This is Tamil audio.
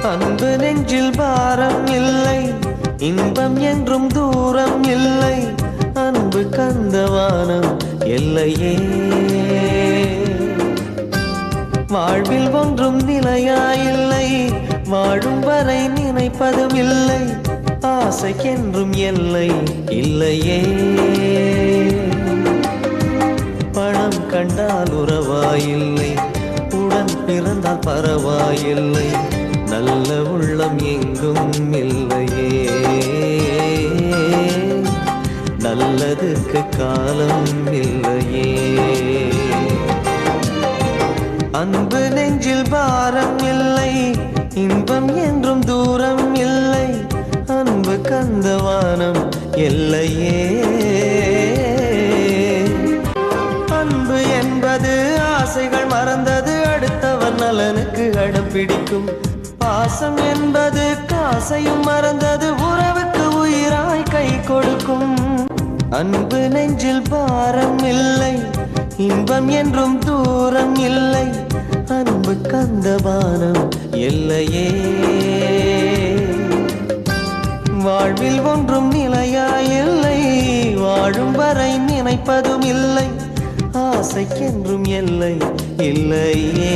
அன்பு நெஞ்சில் பாரம் இல்லை, இன்பம் என்றும் தூரம் இல்லை. அன்பு கந்தவானம் எல்லையே. வாழ்வில் ஒன்றும் நிலையாயில்லை, வாழும் வரை நினைப்பதும் இல்லை. ஆசைக்கென்றும் எல்லை இல்லையே. பணம் கண்டால் உறவாயில்லை, உடன் பிறந்தால் பரவாயில்லை. நல்ல உள்ளம் எங்கும் இல்லையே. நல்லதுக்கு காலம் இல்லையே. அன்பு நெஞ்சில் பாரம் இல்லை, இன்பம் என்றும் தூரம் இல்லை. அன்பு கந்தவானம் எல்லையே. அன்பு என்பது ஆசைகள் மறந்தது, அடுத்தவன் நலனுக்கு அடம் பிடிக்கும். பாசம் என்பது காசையும் மறந்தது, உறவுக்கு உயிராய் கை கொடுக்கும். அன்பு நெஞ்சில் பாரம் இல்லை, இன்பம் என்றும் தூரம் இல்லை. அன்பு கந்தவானம் எல்லையே. வாழ்வில் ஒன்றும் நிலையாயில்லை, வாழும் வரை நினைப்பதும் இல்லை. ஆசைக்கென்றும் எல்லை இல்லையே.